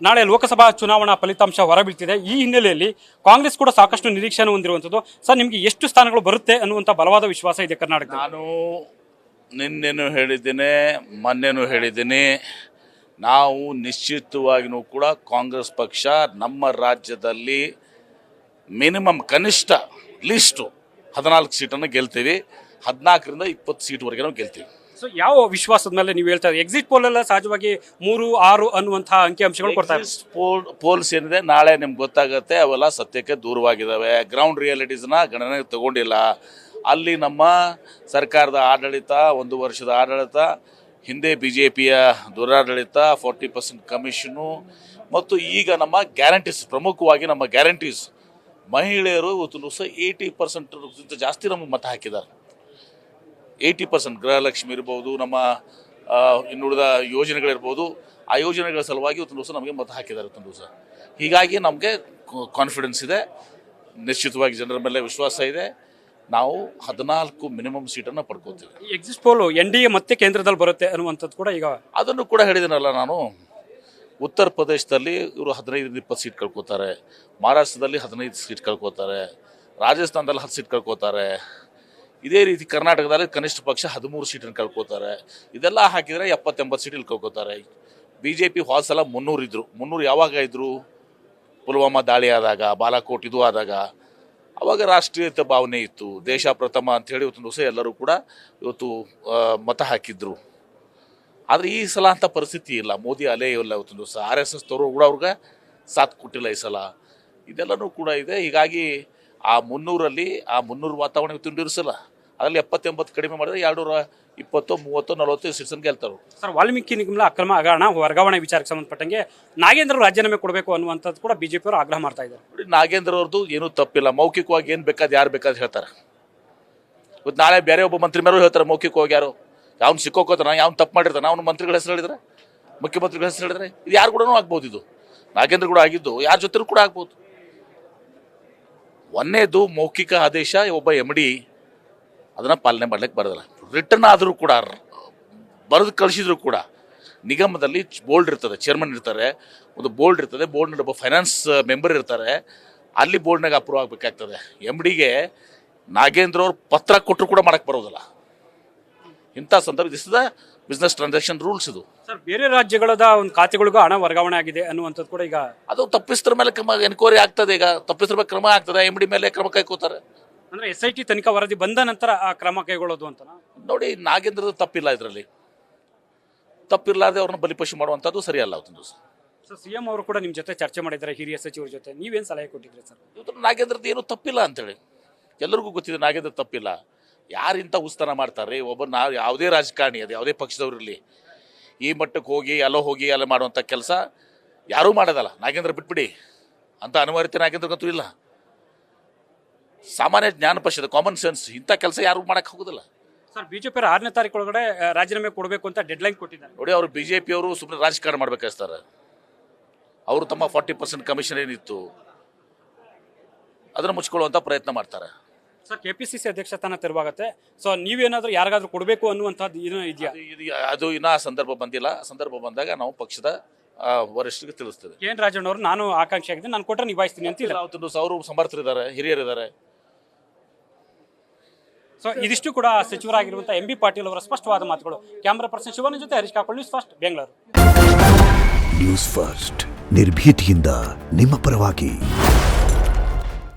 ನಾಳೆ ಲೋಕಸಭಾ ಚುನಾವಣಾ ಫಲಿತಾಂಶ ಹೊರಬೀಳ್ತಿದೆ. ಈ ಹಿನ್ನೆಲೆಯಲ್ಲಿ ಕಾಂಗ್ರೆಸ್ ಕೂಡ ಸಾಕಷ್ಟು ನಿರೀಕ್ಷೆಯನ್ನು ಹೊಂದಿರುವಂಥದ್ದು. ಸರ್, ನಿಮಗೆ ಎಷ್ಟು ಸ್ಥಾನಗಳು ಬರುತ್ತೆ ಅನ್ನುವಂಥ ಬಲವಾದ ವಿಶ್ವಾಸ ಇದೆ ಕರ್ನಾಟಕ? ನಾನು ನಿನ್ನೆನೂ ಹೇಳಿದ್ದೇನೆ, ಮೊನ್ನೆನೂ ಹೇಳಿದ್ದೀನಿ, ನಾವು ನಿಶ್ಚಿತವಾಗಿಯೂ ಕೂಡ ಕಾಂಗ್ರೆಸ್ ಪಕ್ಷ ನಮ್ಮ ರಾಜ್ಯದಲ್ಲಿ ಮಿನಿಮಮ್ ಕನಿಷ್ಠ ಲೀಸ್ಟು 14 ಸೀಟನ್ನು ಗೆಲ್ತೀವಿ. 14ರಿಂದ 20 ಸೀಟ್ವರೆಗೆ ನಾವು ಗೆಲ್ತೀವಿ. ಸೊ ಯಾವ ವಿಶ್ವಾಸದ ಮೇಲೆ ನೀವು ಹೇಳ್ತಾ ಇದ್ದೀರಿ? ಎಕ್ಸಿಟ್ ಪೋಲ್ ಎಲ್ಲ ಸಹಜವಾಗಿ 3, 6 ಅನ್ನುವಂತಹ ಅಂಕಿಅಂಶಗಳು ಕೊಡ್ತಾರೆ. ಪೋಲ್ಸ್ ಏನಿದೆ ನಾಳೆ ನಿಮ್ಗೆ ಗೊತ್ತಾಗುತ್ತೆ, ಅವೆಲ್ಲ ಸತ್ಯಕ್ಕೆ ದೂರವಾಗಿದ್ದಾವೆ. ಗ್ರೌಂಡ್ ರಿಯಾಲಿಟೀಸ್ನ ಗಣನೆಗೆ ತಗೊಂಡಿಲ್ಲ. ಅಲ್ಲಿ ನಮ್ಮ ಸರ್ಕಾರದ ಆಡಳಿತ, 1 ವರ್ಷದ ಆಡಳಿತ, ಹಿಂದೆ BJPಯ ದುರಾಡಳಿತ, 40% ಕಮಿಷನು, ಮತ್ತು ಈಗ ನಮ್ಮ ಗ್ಯಾರಂಟೀಸ್, ಪ್ರಮುಖವಾಗಿ ನಮ್ಮ ಗ್ಯಾರಂಟೀಸ್, ಮಹಿಳೆಯರು ಇವತ್ತು 80% ಜಾಸ್ತಿ ನಮಗೆ ಮತ ಹಾಕಿದ್ದಾರೆ. 80% ಗೃಹಲಕ್ಷ್ಮಿ ಇರ್ಬೋದು, ನಮ್ಮ ಇನ್ನುಳಿದ ಯೋಜನೆಗಳಿರ್ಬೋದು, ಆ ಯೋಜನೆಗಳ ಸಲುವಾಗಿ ಇವತ್ತು ದಿವಸ ನಮಗೆ ಮತ ಹಾಕಿದ್ದಾರೆ. ಇವತ್ತು ದಿವಸ ಹೀಗಾಗಿ ನಮಗೆ ಕಾನ್ಫಿಡೆನ್ಸ್ ಇದೆ, ನಿಶ್ಚಿತವಾಗಿ ಜನರ ಮೇಲೆ ವಿಶ್ವಾಸ ಇದೆ. ನಾವು 14 ಮಿನಿಮಮ್ ಸೀಟನ್ನು ಪಡ್ಕೋತೀವಿ. ಎಕ್ಸಿಟ್ ಪೋಲ್ NDA ಮತ್ತೆ ಕೇಂದ್ರದಲ್ಲಿ ಬರುತ್ತೆ ಅನ್ನುವಂಥದ್ದು ಕೂಡ ಈಗ ಅದನ್ನು ಕೂಡ ಹೇಳಿದ್ದೀನಲ್ಲ ನಾನು. ಉತ್ತರ ಪ್ರದೇಶದಲ್ಲಿ ಇವರು 15-20 ಸೀಟ್ ಕಳ್ಕೊತಾರೆ, ಮಹಾರಾಷ್ಟ್ರದಲ್ಲಿ 15 ಸೀಟ್ ಕಳ್ಕೊತಾರೆ, ರಾಜಸ್ಥಾನದಲ್ಲಿ 10 ಸೀಟ್ ಕಳ್ಕೊತಾರೆ. ಇದೇ ರೀತಿ ಕರ್ನಾಟಕದಲ್ಲಿ ಕನಿಷ್ಠ ಪಕ್ಷ 13 ಸೀಟನ್ನು ಕಳ್ಕೊತಾರೆ. ಇದೆಲ್ಲ ಹಾಕಿದರೆ 70-80 ಸೀಟಲ್ಲಿ ಕಳ್ಕೊತಾರೆ. BJP ಹೋದ ಸಲ 300 ಇದ್ದರು. 300 ಯಾವಾಗ ಇದ್ದರು? ಪುಲ್ವಾಮಾ ದಾಳಿ ಆದಾಗ, ಬಾಲಾಕೋಟ್ ಇದು ಆದಾಗ, ಅವಾಗ ರಾಷ್ಟ್ರೀಯತೆ ಭಾವನೆ ಇತ್ತು, ದೇಶ ಪ್ರಥಮ ಅಂಥೇಳಿ ಇವತ್ತು ದಿವಸ ಎಲ್ಲರೂ ಕೂಡ ಇವತ್ತು ಮತ ಹಾಕಿದ್ರು. ಆದರೆ ಈ ಸಲ ಅಂಥ ಪರಿಸ್ಥಿತಿ ಇಲ್ಲ. ಮೋದಿ ಅಲೆ ಇಲ್ಲ. ಇವತ್ತು ದಿವಸ RSS ತವರು ಕೂಡ ಅವ್ರಿಗೆ ಸಾಥ್ ಕೊಟ್ಟಿಲ್ಲ ಈ ಸಲ. ಇದೆಲ್ಲನೂ ಕೂಡ ಇದೆ. ಹೀಗಾಗಿ ಆ 300ರಲ್ಲಿ ಆ 300 ವಾತಾವರಣ ಇವತ್ತು ಇರಿಸಲ್ಲ. ಅದರಲ್ಲಿ 70-80 ಕಡಿಮೆ ಮಾಡಿದ್ರೆ 220, 30, 40 ಸೀಟ್ಸನ್ನು ಗೆಲ್ತಾರೆ. ಸರ್, ವಾಲ್ಮೀಕಿ ನಿಗಮದ ಅಕ್ರಮ ಹಗರಣ ವರ್ಗಾವಣೆ ವಿಚಾರಕ್ಕೆ ಸಂಬಂಧಪಟ್ಟಂಗೆ ನಾಗೇಂದ್ರ ರಾಜೀನಾಮೆ ಕೊಡಬೇಕು ಅನ್ನುವಂಥದ್ದು ಕೂಡ BJP ಅವರು ಆಗ್ರಹ ಮಾಡ್ತಾ ಇದ್ದಾರೆ. ನೋಡಿ, ನಾಗೇಂದ್ರ ಅವ್ರದ್ದು ಏನೂ ತಪ್ಪಿಲ್ಲ. ಮೌಖಿಕವಾಗಿ ಏನು ಬೇಕಾದ್ರೆ ಯಾರು ಬೇಕಾದ್ರೆ ಹೇಳ್ತಾರೆ. ಇವತ್ತು ನಾಳೆ ಬೇರೆ ಒಬ್ಬ ಮಂತ್ರಿ ಮೇಲೂ ಹೇಳ್ತಾರೆ ಮೌಖಿಕವಾಗಿ. ಯಾರು ಯಾವ್ನು ಸಿಕ್ಕೋಕೋತಾನ, ಯಾವ್ನು ತಪ್ಪು ಮಾಡಿರ್ತಾನೆ, ಅವ್ನು ಮಂತ್ರಿಗಳ ಹೆಸರು ಹೇಳಿದ್ರೆ, ಮುಖ್ಯಮಂತ್ರಿಗಳ ಹೆಸರು ಹೇಳಿದ್ರೆ, ಇದು ಯಾರು ಕೂಡ ಆಗ್ಬೋದು. ಇದು ನಾಗೇಂದ್ರ ಕೂಡ ಆಗಿದ್ದು ಯಾರ ಜೊತೆ ಕೂಡ ಆಗ್ಬೋದು. ಒಂದೇದು ಮೌಖಿಕ ಆದೇಶ ಒಬ್ಬ MD ಅದನ್ನು ಪಾಲನೆ ಮಾಡ್ಲಿಕ್ಕೆ ಬರೋದಿಲ್ಲ. ರಿಟರ್ನ್ ಆದರೂ ಕೂಡ, ಬರೆದು ಕಳಿಸಿದ್ರು ಕೂಡ, ನಿಗಮದಲ್ಲಿ ಬೋರ್ಡ್ ಇರ್ತದೆ, ಚೇರ್ಮನ್ ಇರ್ತಾರೆ, ಒಂದು ಬೋರ್ಡ್ ಇರ್ತದೆ, ಬೋರ್ಡ್ನಲ್ಲಿ ಒಬ್ಬ ಫೈನಾನ್ಸ್ ಮೆಂಬರ್ ಇರ್ತಾರೆ, ಅಲ್ಲಿ ಬೋರ್ಡ್ನಾಗ ಅಪ್ರೂವ್ ಆಗಬೇಕಾಗ್ತದೆ. MDಗೆ ನಾಗೇಂದ್ರ ಅವ್ರು ಪತ್ರ ಕೊಟ್ಟರು ಕೂಡ ಮಾಡೋಕ್ಕೆ ಬರೋದಿಲ್ಲ. ಇಂಥ ಸಂದರ್ಭ this the business transaction rules. ಇದು ಸರ್, ಬೇರೆ ರಾಜ್ಯಗಳದ ಒಂದು ಖಾತೆಗಳಿಗೂ ಹಣ ವರ್ಗಾವಣೆ ಆಗಿದೆ ಅನ್ನುವಂಥದ್ದು ಕೂಡ ಈಗ ಅದು ತಪ್ಪಿಸ್ತರ ಮೇಲೆ ಕ್ರಮ ಎನ್ಕ್ವೈರಿ ಆಗ್ತದೆ. ಈಗ ತಪ್ಪಿಸ್ತರ ಮೇಲೆ ಕ್ರಮ ಆಗ್ತದೆ, MD ಮೇಲೆ ಕ್ರಮ ಕೈಕೋತಾರೆ. ಅಂದರೆ SIT ತನಿಖಾ ವರದಿ ಬಂದ ನಂತರ ಆ ಕ್ರಮ ಕೈಗೊಳ್ಳೋದು ಅಂತ ನೋಡಿ. ನಾಗೇಂದ್ರದ ತಪ್ಪಿಲ್ಲ, ಇದರಲ್ಲಿ ತಪ್ಪಿರ್ಲಾರ್ದೆ ಅವ್ರನ್ನ ಬಲಿಪಶು ಮಾಡುವಂಥದ್ದು ಸರಿಯಲ್ಲ. ಅವತ್ತು ಸರ್, CM ಅವರು ಕೂಡ ನಿಮ್ಮ ಜೊತೆ ಚರ್ಚೆ ಮಾಡಿದ್ದಾರೆ, ಹಿರಿಯ ಸಚಿವರ ಜೊತೆ. ನೀವೇನು ಸಲಹೆ ಕೊಟ್ಟಿದ್ರಿ ಸರ್? ಇವತ್ತು ನಾಗೇಂದ್ರದ್ದು ಏನೂ ತಪ್ಪಿಲ್ಲ ಅಂತೇಳಿ ಎಲ್ಲರಿಗೂ ಗೊತ್ತಿದೆ. ನಾಗೇಂದ್ರ ತಪ್ಪಿಲ್ಲ. ಯಾರಿಂತ ಉಸ್ತಾನ ಮಾಡ್ತಾರೆ? ನಾವು ಯಾವುದೇ ರಾಜಕಾರಣಿ, ಅದು ಯಾವುದೇ ಪಕ್ಷದವರಿರಲಿ, ಈ ಮಟ್ಟಕ್ಕೆ ಹೋಗಿ ಅಲ್ಲೋ ಮಾಡುವಂಥ ಕೆಲಸ ಯಾರೂ ಮಾಡೋದಲ್ಲ. ನಾಗೇಂದ್ರ ಬಿಟ್ಬಿಡಿ, ಅಂಥ ಅನಿವಾರ್ಯತೆ ನಾಗೇಂದ್ರಗಂತೂ ಇಲ್ಲ. ಸಾಮಾನ್ಯ ಜ್ಞಾನ ಪಕ್ಷದ ಕಾಮನ್ ಸೆನ್ಸ್, ಇಂಥ ಕೆಲಸ ಯಾರು ಮಾಡೋಕ್ಕೆ ಹೋಗೋದಿಲ್ಲ. ಸರ್, BJP 6ನೇ ತಾರೀಕು ಒಳಗಡೆ ರಾಜೀನಾಮೆ ಕೊಡಬೇಕು ಅಂತ ಡೆಡ್ಲೈನ್ ಕೊಟ್ಟಿದ್ದಾರೆ. ನೋಡಿ, ಅವರು BJP ಅವರು ಸುಮ್ಮನೆ ರಾಜಕಾರಣ ಮಾಡ್ಬೇಕಾಗ್ತಾರೆ. ಅವರು ತಮ್ಮ 40% ಕಮಿಷನ್ ಏನಿತ್ತು ಅದನ್ನು ಮುಚ್ಕೊಳ್ಳುವಂಥ ಪ್ರಯತ್ನ ಮಾಡ್ತಾರೆ. ಸರ್, KPCC ಅಧ್ಯಕ್ಷ ಸ್ಥಾನ ತೆರವಾಗುತ್ತೆ. ಸೊ ನೀವೇನಾದರೂ ಯಾರಿಗಾದ್ರೂ ಕೊಡಬೇಕು ಅನ್ನುವಂಥದ್ದು ಏನೋ ಇದೆಯಾ? ಅದು ಇನ್ನೂ ಸಂದರ್ಭ ಬಂದಿಲ್ಲ. ಸಂದರ್ಭ ಬಂದಾಗ ನಾವು ಪಕ್ಷದ ವರಿಷ್ಠರಿಗೆ ತಿಳಿಸ್ತೇವೆ. KN ರಾಜಣ್ಣ ಅವರು ನಾನು ಆಕಾಂಕ್ಷಿ ಆಗಿದ್ದೀನಿ, ನಾನು ಕೊಟ್ಟರೆ ನಿಭಾಯಿಸ್ತೀನಿ ಅಂತ ಇಲ್ಲ. ಅವರು ಸಮರ್ಥರಿದ್ದಾರೆ, ಹಿರಿಯರಿದ್ದಾರೆ. ಸೊ ಇದಿಷ್ಟು ಕೂಡ ಸಚಿವರಾಗಿರುವಂಥ MB ಪಾಟೀಲ್ ಅವರ ಸ್ಪಷ್ಟವಾದ ಮಾತುಗಳು. ಕ್ಯಾಮ್ರಾ ಪರ್ಸನ್ ಶಿವನ ಜೊತೆ Harish Kakolli, news first, Bengaluru. News first ನಿರ್ಭೀತಿಯಿಂದ ನಿಮ್ಮ ಪರವಾಗಿ.